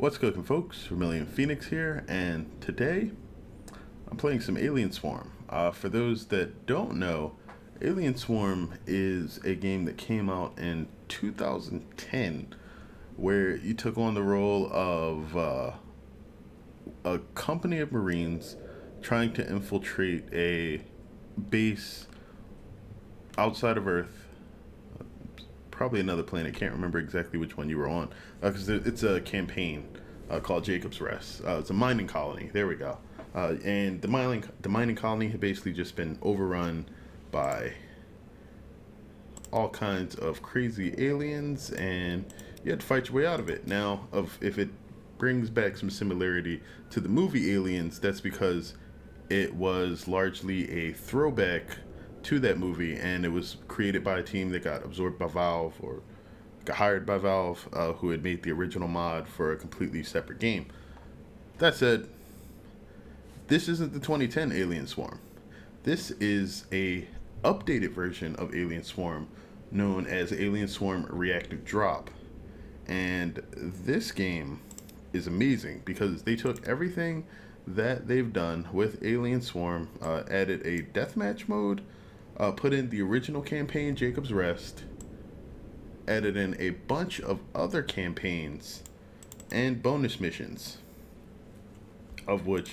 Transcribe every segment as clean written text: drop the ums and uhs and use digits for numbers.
What's cooking, folks? Vermillion Phoenix here, and today I'm playing some Alien Swarm. For those that don't know, Alien Swarm is a game that came out in 2010 where you took on the role of a company of Marines trying to infiltrate a base outside of Earth, probably another planet. Can't remember exactly which one you were on because it's a campaign called Jacob's Rest. It's a mining colony. There we go. And the mining colony had basically just been overrun by all kinds of crazy aliens, and you had to fight your way out of it. Now, if it brings back some similarity to the movie Aliens, that's because it was largely a throwback to that movie, and it was created by a team that got absorbed by Valve or got hired by Valve, who had made the original mod for a completely separate game. That said, this isn't the 2010 Alien Swarm. This is a updated version of Alien Swarm known as Alien Swarm Reactive Drop. And this game is amazing because they took everything that they've done with Alien Swarm, added a deathmatch mode, put in the original campaign Jacob's Rest, added in a bunch of other campaigns and bonus missions, of which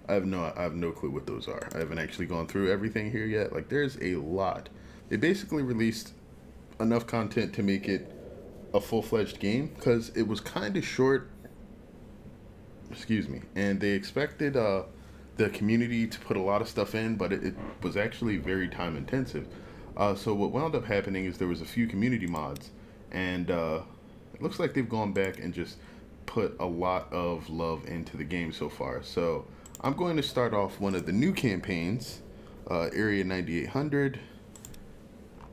I have no clue what those are. I haven't actually gone through everything here yet. Like, there's a lot. They basically released enough content to make it a full-fledged game because it was kind of short. Excuse me. And they expected the community to put a lot of stuff in, but it was actually very time intensive. So what wound up happening is there was a few community mods, and it looks like they've gone back and just put a lot of love into the game so far. So I'm going to start off one of the new campaigns, Area 9800.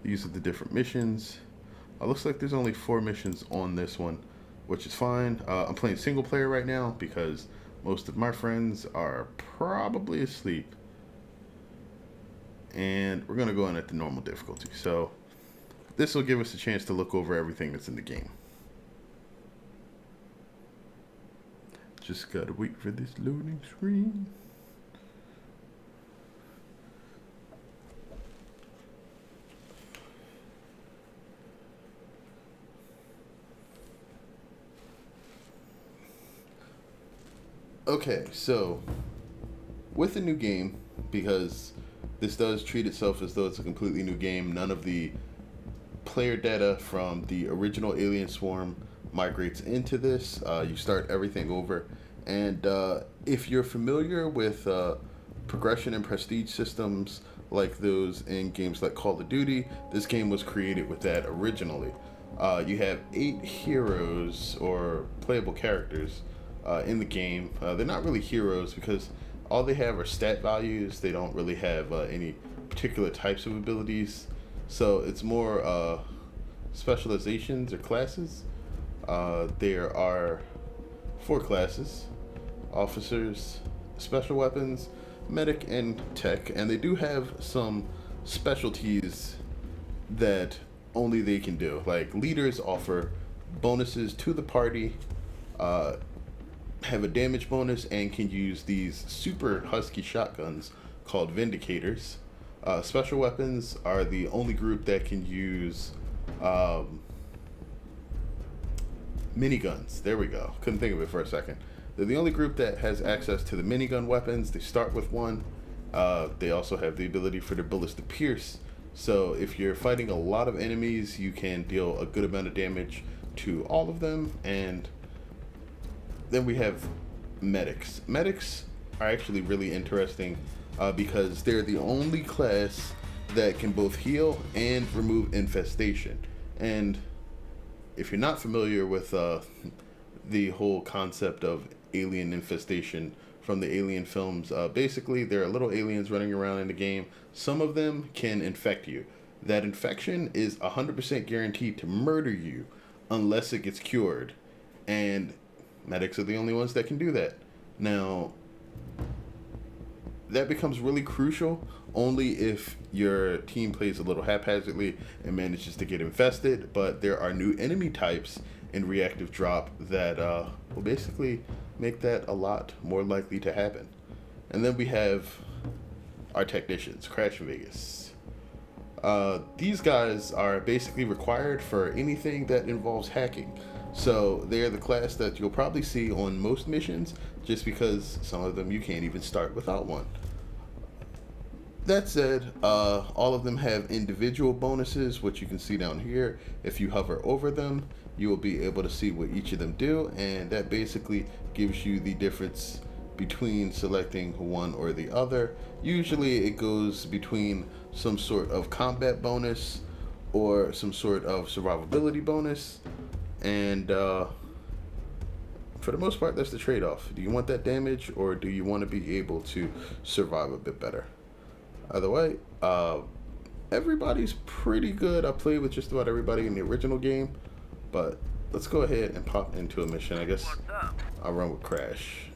These are the different missions. Looks like there's only 4 missions on this one, which is fine. I'm playing single player right now because most of my friends are probably asleep. And we're going to go in at the normal difficulty. So this will give us a chance to look over everything that's in the game. Just got to wait for this loading screen. Okay, so with the new game, because this does treat itself as though it's a completely new game, none of the player data from the original Alien Swarm migrates into this. You start everything over. And if you're familiar with progression and prestige systems like those in games like Call of Duty, this game was created with that originally. You have 8 heroes or playable characters in the game. They're not really heroes because all they have are stat values. They don't really have any particular types of abilities. So it's more specializations or classes. There are 4 classes: officers, special weapons, medic, and tech. And they do have some specialties that only they can do. Like, leaders offer bonuses to the party, have a damage bonus, and can use these super husky shotguns called Vindicators. Special weapons are the only group that can use miniguns. There we go. Couldn't think of it for a second. They're the only group that has access to the minigun weapons. They start with one. They also have the ability for their bullets to pierce. So if you're fighting a lot of enemies, you can deal a good amount of damage to all of them. And then we have medics. Medics are actually really interesting because they're the only class that can both heal and remove infestation. And if you're not familiar with the whole concept of alien infestation from the Alien films, basically there are little aliens running around in the game. Some of them can infect you. That infection is 100% guaranteed to murder you unless it gets cured. And medics are the only ones that can do that. Now, that becomes really crucial only if your team plays a little haphazardly and manages to get infested, but there are new enemy types in reactive drop that will basically make that a lot more likely to happen. And then we have our technicians, Crash Vegas. These guys are basically required for anything that involves hacking. So they're the class that you'll probably see on most missions, just because some of them you can't even start without one. That said, all of them have individual bonuses, which you can see down here. If you hover over them, you will be able to see what each of them do, and that basically gives you the difference between selecting one or the other. Usually it goes between some sort of combat bonus or some sort of survivability bonus, and for the most part that's the trade-off. Do you want that damage, or do you want to be able to survive a bit better? Either way, everybody's pretty good. I played with just about everybody in the original game, but let's go ahead and pop into a mission. I guess I'll run with Crash.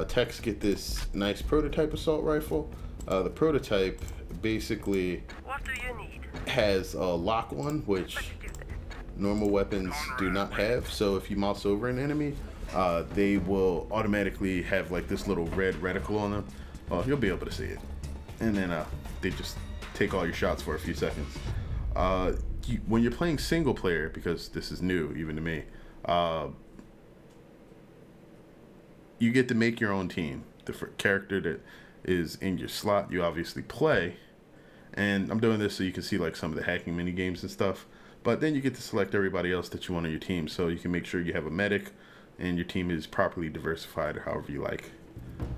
Techs get this nice prototype assault rifle. The prototype basically has a lock on, which normal weapons do not have. So if you mouse over an enemy, they will automatically have like this little red reticle on them. Well, you'll be able to see it. And then they just take all your shots for a few seconds. When you're playing single player, because this is new even to me, you get to make your own team. The character that is in your slot, you obviously play. And I'm doing this so you can see like some of the hacking mini games and stuff. But then you get to select everybody else that you want on your team, so you can make sure you have a medic and your team is properly diversified, or however you like.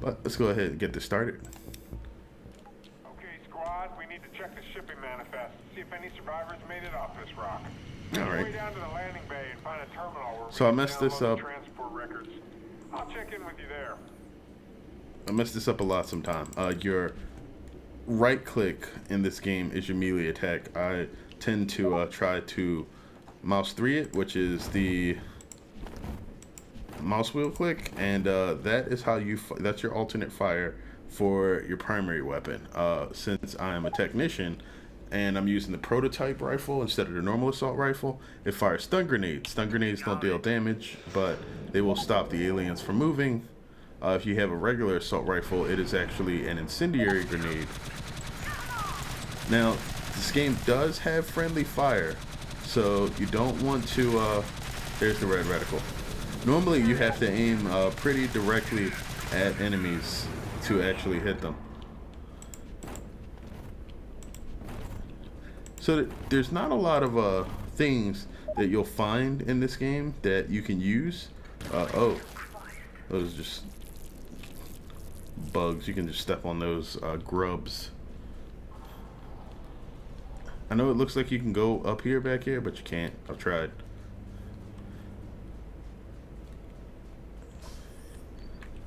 But let's go ahead and get this started. Okay, squad, we need to check the shipping manifest, see if any survivors made it off this rock. All right. Way down to the landing bay and find a terminal where So we I can messed this download up. the transport records. I'll check in with you there. I mess this up a lot sometime. Your right click in this game is your melee attack. I tend to try to mouse 3 it, which is the mouse wheel click, and that is how you that's your alternate fire for your primary weapon. Since I'm a technician and I'm using the prototype rifle instead of the normal assault rifle, it fires stun grenades. Stun grenades don't deal damage, but they will stop the aliens from moving. If you have a regular assault rifle, it is actually an incendiary grenade. Now, this game does have friendly fire, so you don't want to, there's the red reticle. Normally you have to aim pretty directly at enemies to actually hit them. So there's not a lot of things that you'll find in this game that you can use. Oh, those are just bugs. You can just step on those grubs. I know it looks like you can go up here, back here, but you can't. I've tried.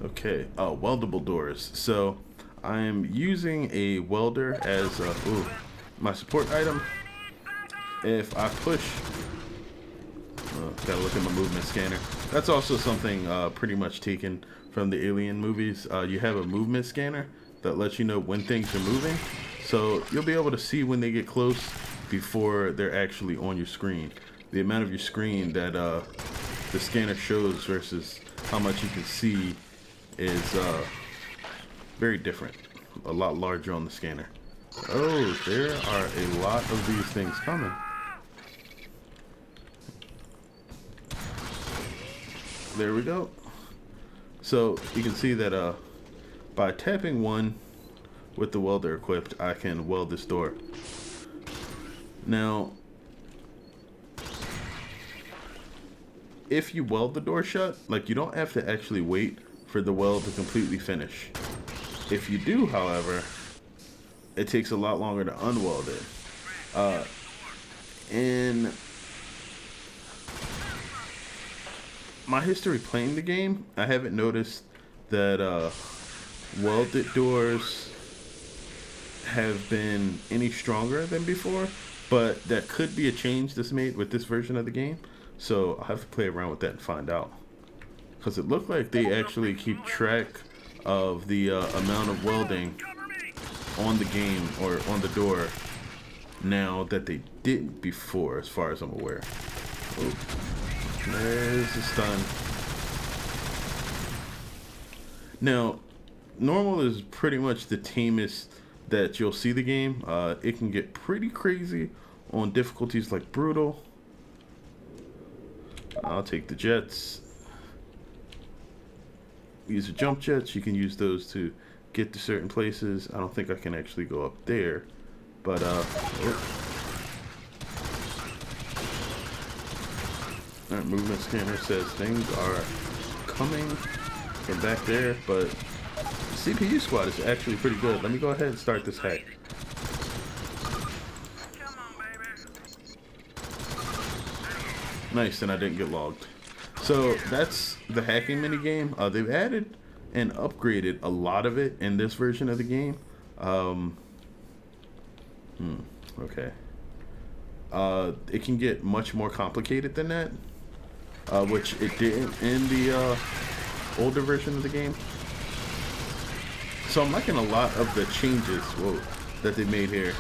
Okay, weldable doors. So I'm using a welder as my support item. If I push, gotta look at my movement scanner. That's also something pretty much taken from the Alien movies. You have a movement scanner that lets you know when things are moving. So you'll be able to see when they get close before they're actually on your screen. The amount of your screen that the scanner shows versus how much you can see is very different. A lot larger on the scanner. Oh, there are a lot of these things coming. There we go. So you can see that by tapping one with the welder equipped, I can weld this door. Now, if you weld the door shut, like, you don't have to actually wait for the weld to completely finish. If you do, however, it takes a lot longer to unweld it. In my history playing the game, I haven't noticed that welded doors have been any stronger than before, but that could be a change that's made with this version of the game. So I'll have to play around with that and find out, because it looked like they actually keep track of the amount of welding on the game or on the door now that they didn't before, as far as I'm aware. Oh, There's the stun. Now, normal is pretty much the tamest that you'll see the game. It can get pretty crazy on difficulties like brutal. I'll take the jets. These are jump jets. You can use those to get to certain places. I don't think I can actually go up there, but Alright, movement scanner says things are coming from back there, but the CPU squad is actually pretty good. Let me go ahead and start this hack. Nice, and I didn't get logged. So that's the hacking minigame. They've added and upgraded a lot of it in this version of the game. Okay. It can get much more complicated than that, which it didn't in the older version of the game. So I'm liking a lot of the changes that they made here.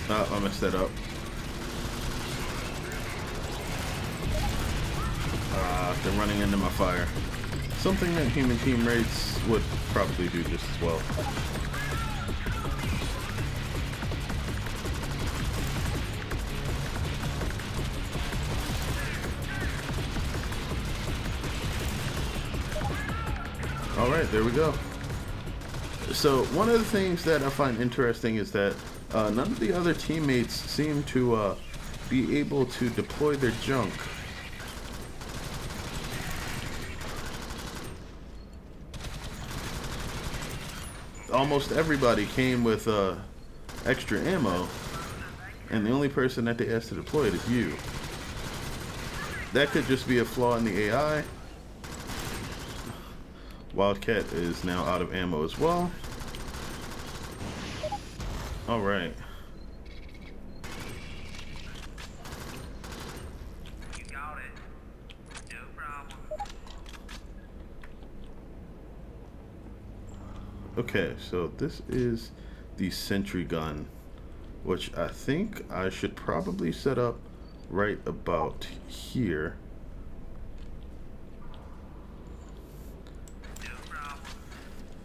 I messed that up. They're running into my fire. Something that human teammates would probably do just as well. Alright, there we go. So one of the things that I find interesting is that none of the other teammates seem to be able to deploy their junk. Almost everybody came with extra ammo, and the only person that they asked to deploy it is you. That could just be a flaw in the AI. Wildcat is now out of ammo as well. All right. You got it. No problem. Okay, so this is the sentry gun, which I think I should probably set up right about here.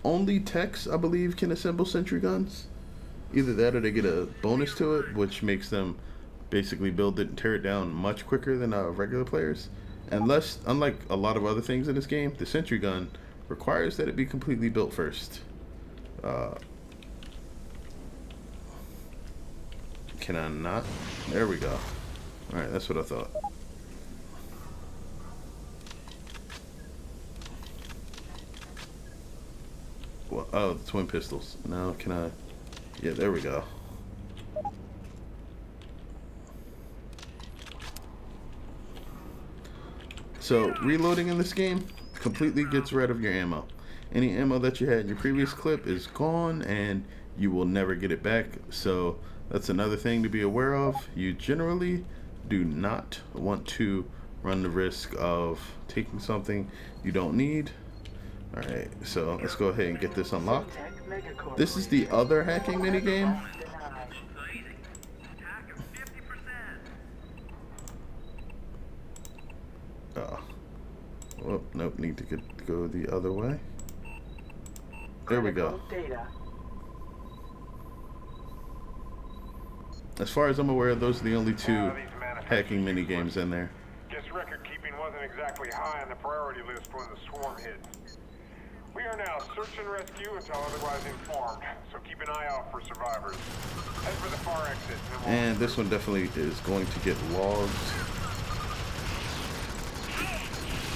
Only techs, I believe, can assemble sentry guns. Either that or they get a bonus to it, which makes them basically build it and tear it down much quicker than regular players. Unlike a lot of other things in this game, the sentry gun requires that it be completely built first. Can I not? There we go. Alright, that's what I thought. Well, oh, the twin pistols. Now can I? Yeah, there we go. So reloading in this game completely gets rid of your ammo. Any ammo that you had in your previous clip is gone and you will never get it back. So that's another thing to be aware of. You generally do not want to run the risk of taking something you don't need. Alright, so let's go ahead and get this unlocked. This is the other hacking minigame. Oh, nope, need to go the other way. There we go. As far as I'm aware, those are the only two hacking mini games in there. Guess record keeping wasn't exactly high on the priority list when the swarm hit. We are now search and rescue until otherwise informed, so keep an eye out for survivors. Head for the far exit. And this one definitely is going to get logged.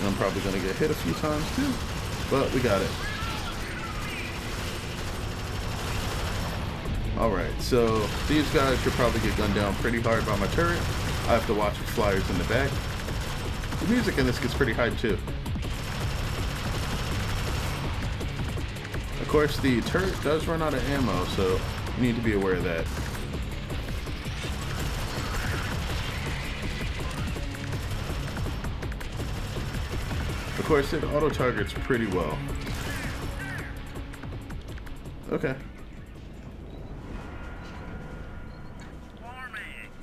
I'm probably going to get hit a few times too, but we got it. Alright, so these guys should probably get gunned down pretty hard by my turret. I have to watch the flyers in the back. The music in this gets pretty high too. Of course, the turret does run out of ammo, so you need to be aware of that. Of course, it auto-targets pretty well. Okay.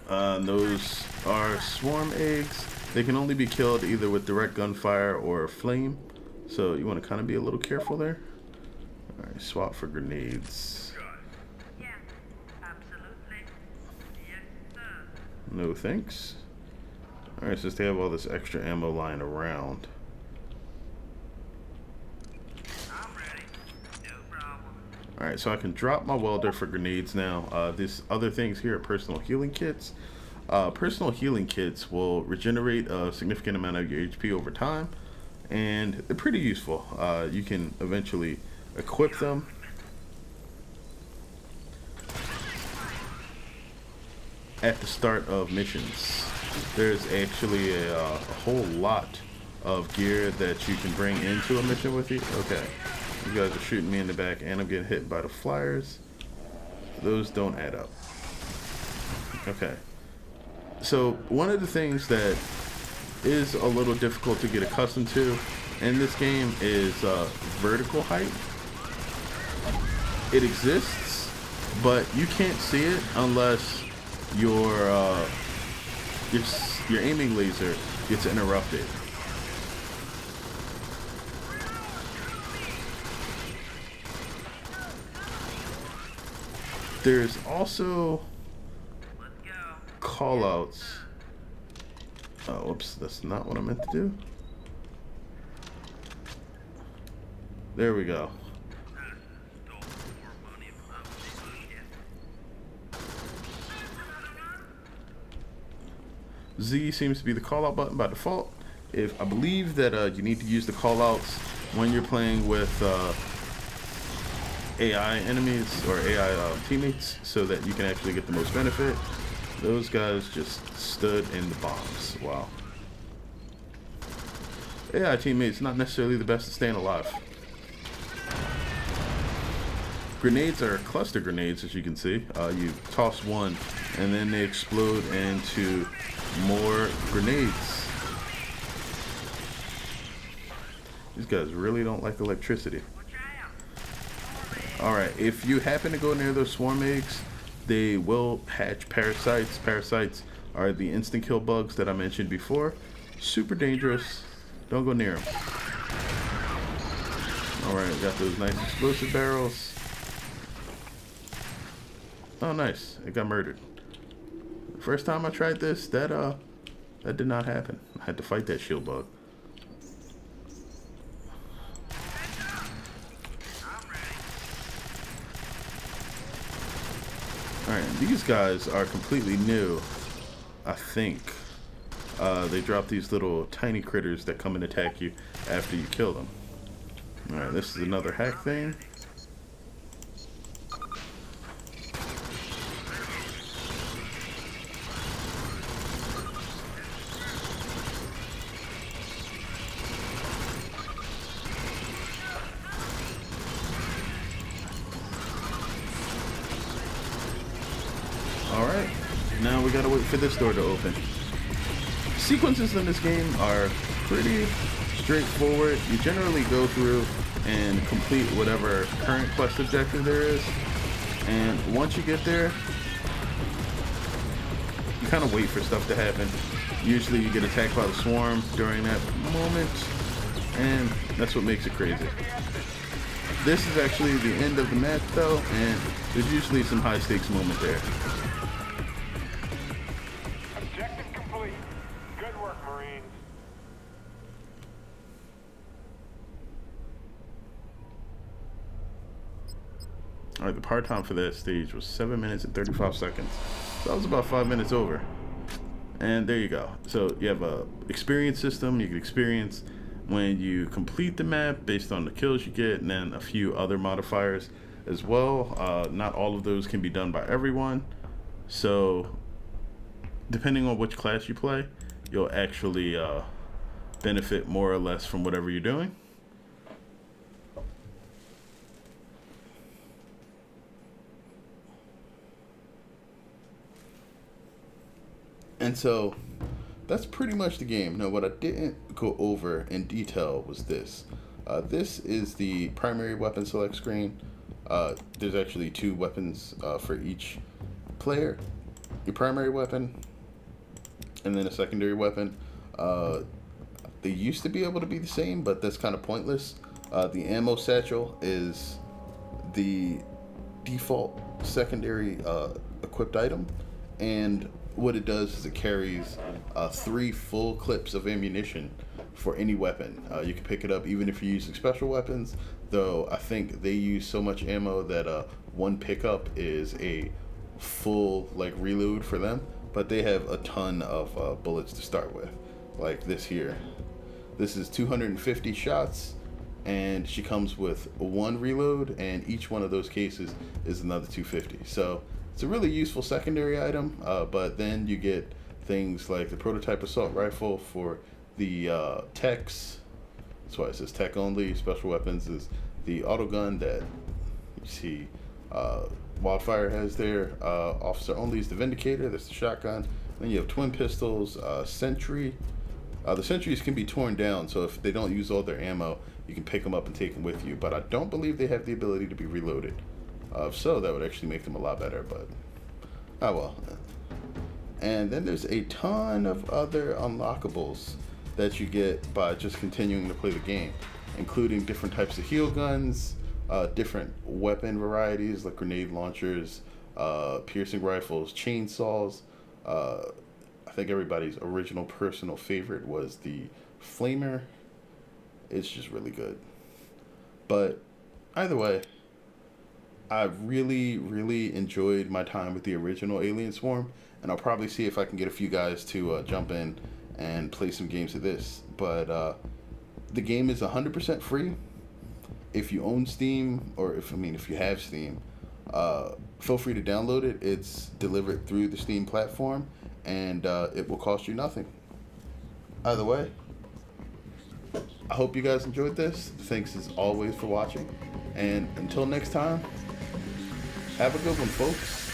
Those are swarm eggs. They can only be killed either with direct gunfire or flame. So you want to kind of be a little careful there. Alright, swap for grenades. Yeah, absolutely. Yes, sir. No thanks. Alright, since they have all this extra ammo lying around. I'm ready. No problem. Alright, so I can drop my welder for grenades now. These other things here are personal healing kits. Personal healing kits will regenerate a significant amount of your HP over time, and they're pretty useful. You can eventually equip them. At the start of missions. There's actually a whole lot of gear that you can bring into a mission with you. Okay, you guys are shooting me in the back and I'm getting hit by the flyers. Those don't add up. Okay. So one of the things that is a little difficult to get accustomed to in this game is vertical height. It exists, but you can't see it unless your aiming laser gets interrupted. There's also callouts. Oh, whoops, that's not what I meant to do. There we go. Z seems to be the callout button by default. I believe that you need to use the callouts when you're playing with AI enemies or AI teammates, so that you can actually get the most benefit. Those guys just stood in the bombs. Wow. AI teammates not necessarily the best at staying alive. Grenades are cluster grenades, as you can see. You toss one and then they explode into more grenades. These guys really don't like electricity. Alright, if you happen to go near those swarm eggs, they will hatch parasites. Parasites are the instant kill bugs that I mentioned before. Super dangerous. Don't go near them. Alright, got those nice explosive barrels. Oh, nice. It got murdered. First time I tried this, that did not happen. I had to fight that shield bug. Alright, these guys are completely new, I think. They drop these little tiny critters that come and attack you after you kill them. Alright, this is another hack thing. Alright, now we gotta wait for this door to open. Sequences in this game are pretty straightforward. You generally go through and complete whatever current quest objective there is. And once you get there, you kind of wait for stuff to happen. Usually you get attacked by the swarm during that moment, and that's what makes it crazy. This is actually the end of the match though, and there's usually some high stakes moment there. Objective complete. Good work, Marines. Alright, the par time for that stage was 7 minutes and 35 seconds. So that was about 5 minutes over. And there you go. So you have a experience system. You can experience when you complete the map based on the kills you get, and then a few other modifiers as well. Not all of those can be done by everyone. So depending on which class you play, you'll actually benefit more or less from whatever you're doing. And so that's pretty much the game. Now, what I didn't go over in detail was this. This is the primary weapon select screen. There's actually two weapons for each player. your primary weapon, and then a secondary weapon. They used to be able to be the same, but that's kind of pointless. The ammo satchel is the default secondary equipped item, and what it does is it carries 3 full clips of ammunition for any weapon. You can pick it up even if you're using special weapons, though I think they use so much ammo that one pickup is a full like reload for them, but they have a ton of bullets to start with. Like this here, this is 250 shots, and she comes with 1 reload, and each one of those cases is another 250. So it's a really useful secondary item, but then you get things like the prototype assault rifle for the techs. That's why it says tech only. Special weapons is the auto gun that you see Wildfire has there. Officer only is the Vindicator. That's the shotgun. Then you have twin pistols, sentry. The sentries can be torn down, so if they don't use all their ammo, you can pick them up and take them with you. But I don't believe they have the ability to be reloaded. So that would actually make them a lot better, but oh well. And then there's a ton of other unlockables that you get by just continuing to play the game, including different types of heal guns, different weapon varieties like grenade launchers, piercing rifles, chainsaws. I think everybody's original personal favorite was the flamer. It's just really good. But either way, I really, really enjoyed my time with the original Alien Swarm, and I'll probably see if I can get a few guys to jump in and play some games of this. But the game is 100% free. If you own Steam, or if you have Steam, feel free to download it. It's delivered through the Steam platform, and it will cost you nothing. Either way, I hope you guys enjoyed this. Thanks as always for watching, and until next time, have a good one, folks.